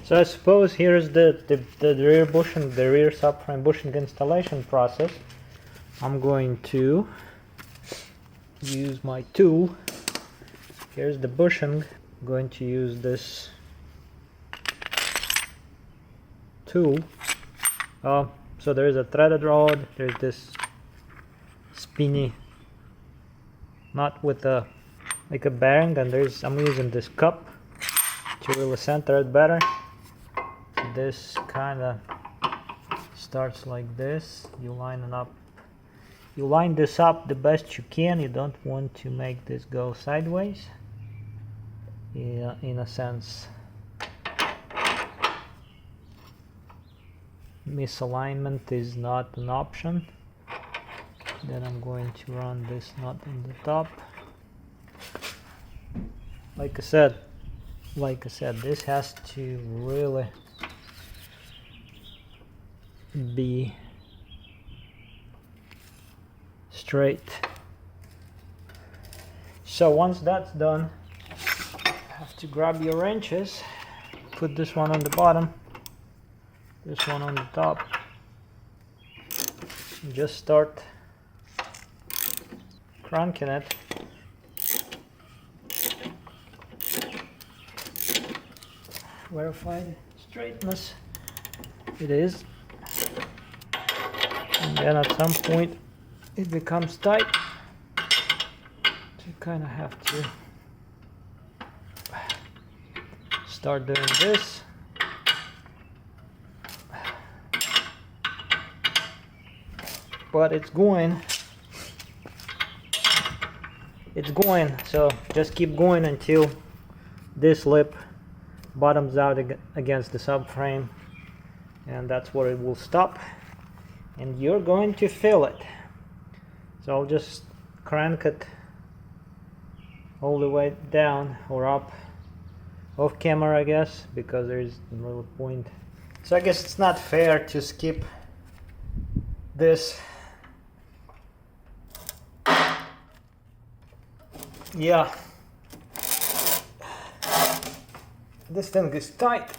So I suppose here's the rear bushing, the rear subframe bushing installation process. I'm going to use my tool. Here's the bushing. I'm going to use this tool. So there is a threaded rod, there's this spinny nut with a like a bearing, and I'm using this cup to really center it better. This kind of starts like this. You line this up the best you can. You don't want to make this go sideways. Yeah, in a sense, misalignment is not an option. Then I'm going to run this nut on the top. Like I said, this has to really be straight. So once that's done, you have to grab your wrenches, put this one on the bottom, this one on the top, and just start cranking it. Verified straightness, it is, and then at some point it becomes tight, so you kind of have to start doing this. But it's going, so just keep going until this lip bottoms out against the subframe, and that's where it will stop, and you're going to feel it. So I'll just crank it all the way down or up, off camera I guess, because there is no point. So I guess it's not fair to skip this. Yeah, this thing is tight.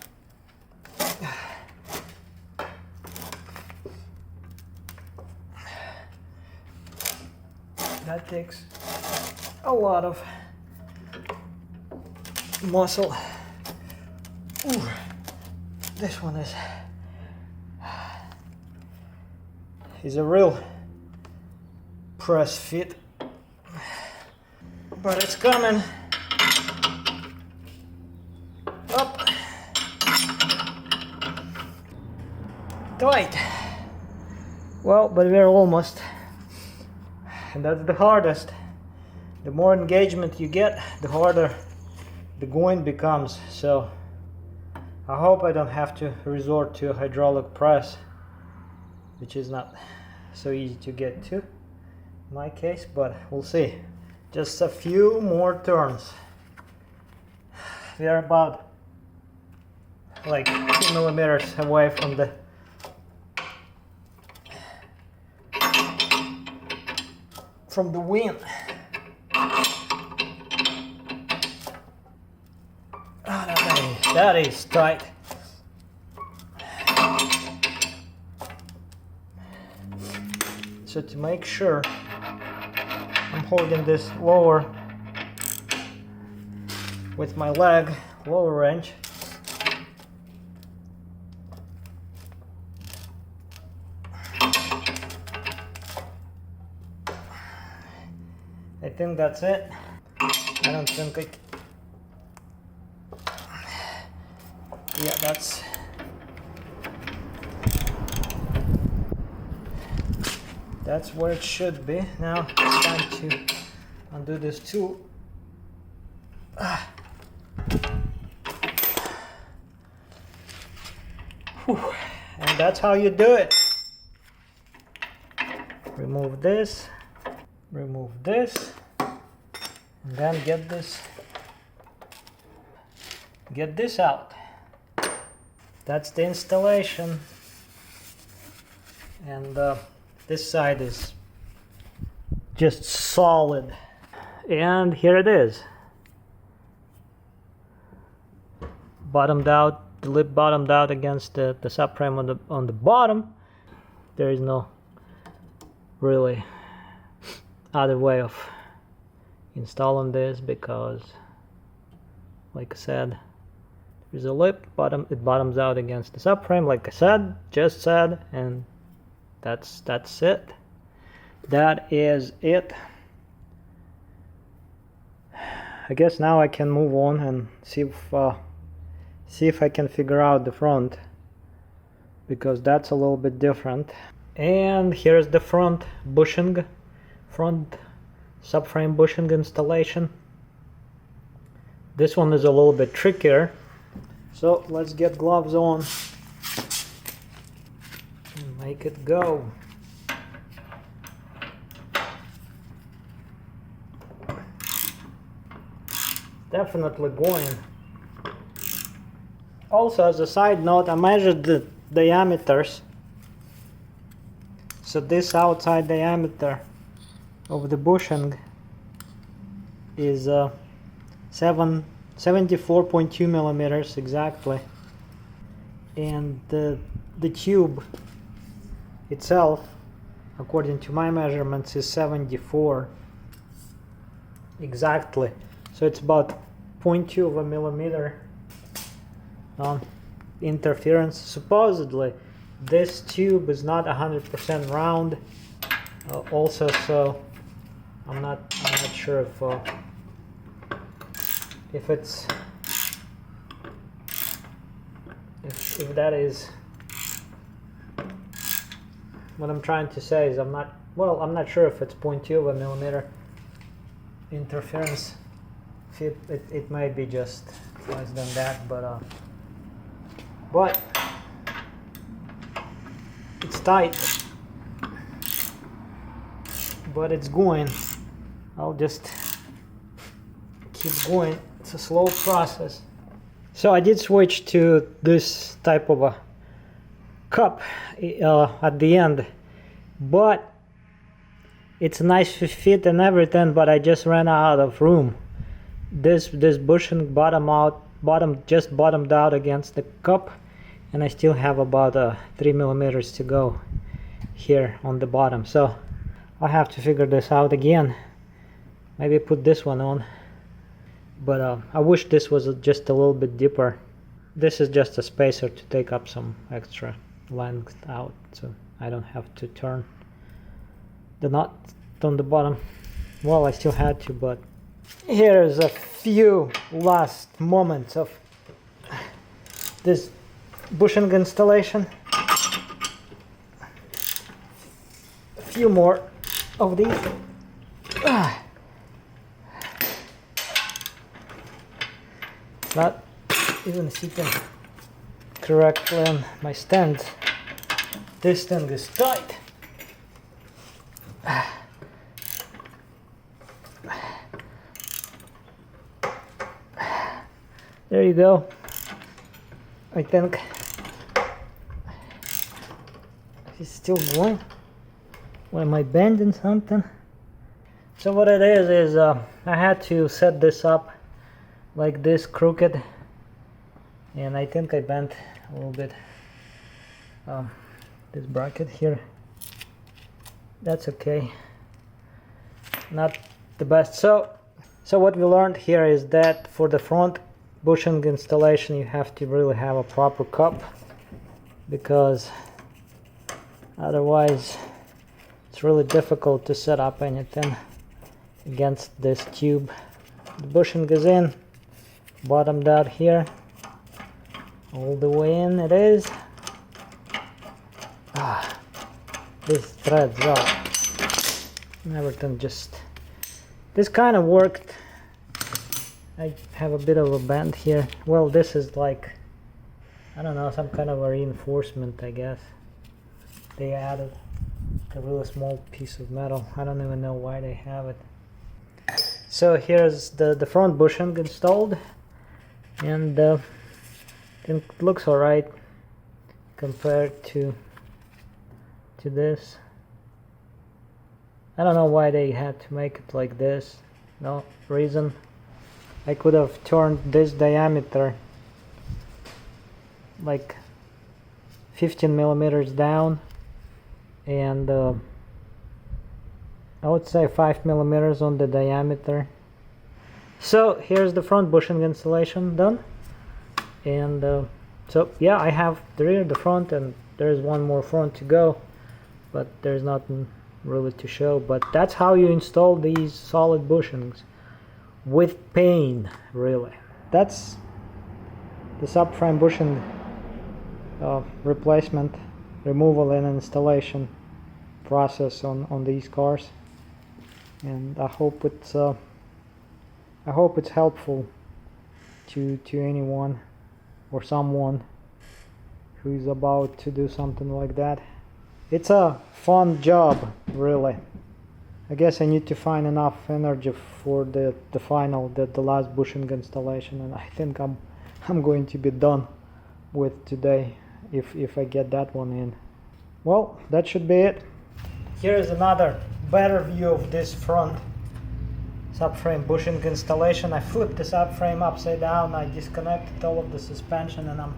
That takes a lot of muscle. Ooh, this one is a real press fit, but it's coming up tight. Well, but we're almost, and that's the hardest. The more engagement you get, the harder the going becomes. So I hope I don't have to resort to a hydraulic press, which is not so easy to get to in my case, but we'll see. Just a few more turns. We are about like 2 millimeters away from the wing. That is tight. So to make sure, I'm holding this lower with my leg, lower wrench. I think that's it. I don't think yeah, that's where it should be. Now it's time to undo this tool. Whew. And that's how you do it. Remove this, and then get this out. That's the installation, and this side is just solid, and here it is, bottomed out the lip bottomed out against the subframe on the bottom. There is no really other way of installing this, because like I said, there's a lip it bottoms out against the subframe, like I just said, and that's it. That is it. I guess now I can move on and see if I can figure out the front, because that's a little bit different. And here's the front subframe bushing installation. This one is a little bit trickier, so let's get gloves on and make it go. Definitely going. Also, as a side note, I measured the diameters. So this outside diameter of the bushing is 74.2 millimeters exactly, and the tube itself, according to my measurements, is 74 exactly. So it's about 0.2 of a millimeter interference. Supposedly this tube is not 100% round also, so I'm not sure if it's if that is what I'm trying to say. Is I'm not sure if it's 0.2 of a millimeter interference. It might be just less than that, but it's tight, but it's going. I'll just keep going. It's a slow process. So I did switch to this type of a cup at the end, but it's a nice fit and everything, but I just ran out of room. This bushing just bottomed out against the cup, and I still have about 3 millimeters to go here on the bottom, so I'll have to figure this out again. Maybe put this one on, but I wish this was just a little bit deeper. This is just a spacer to take up some extra length out, so I don't have to turn the nut on the bottom. Well, I still had to, but here's a few last moments of this bushing installation. A few more of these. It's not even sitting correctly on my stand. This thing is tight. There you go. I think it's still going. Why am I bending something? So what it is I had to set this up like this, crooked, and I think I bent a little bit this bracket here. That's okay. Not the best. So what we learned here is that for the front bushing installation you have to really have a proper cup, because otherwise it's really difficult to set up anything against this tube. The bushing is in, bottomed out here, all the way in it is. This threads up. Everything just, this kind of worked. I have a bit of a bend here. Well, this is like, I don't know, some kind of a reinforcement, I guess. They added a really small piece of metal. I don't even know why they have it. So here's the front bushing installed, and it looks alright compared to this. I don't know why they had to make it like this. No reason. I could have turned this diameter like 15 millimeters down, and I would say 5 millimeters on the diameter. So here's the front bushing installation done, and so yeah, I have the rear, the front, and there's one more front to go, but there's nothing really to show. But that's how you install these solid bushings with pain, really. That's the subframe bushing replacement, removal and installation process on these cars, and I hope it's helpful to anyone or someone who's about to do something like that. It's a fun job, really. I guess I need to find enough energy for the last bushing installation, and I think I'm going to be done with today if I get that one in. Well, that should be it. Here's another better view of this front subframe bushing installation. I flipped the subframe upside down, I disconnected all of the suspension, and I'm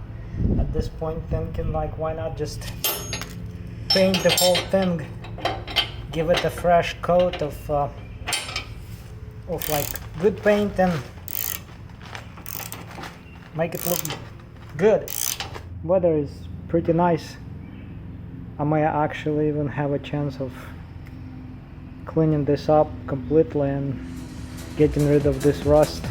at this point thinking, like, why not just paint the whole thing, give it a fresh coat of like good paint, and make it look good. Weather is pretty nice. I might actually even have a chance of cleaning this up completely and getting rid of this rust.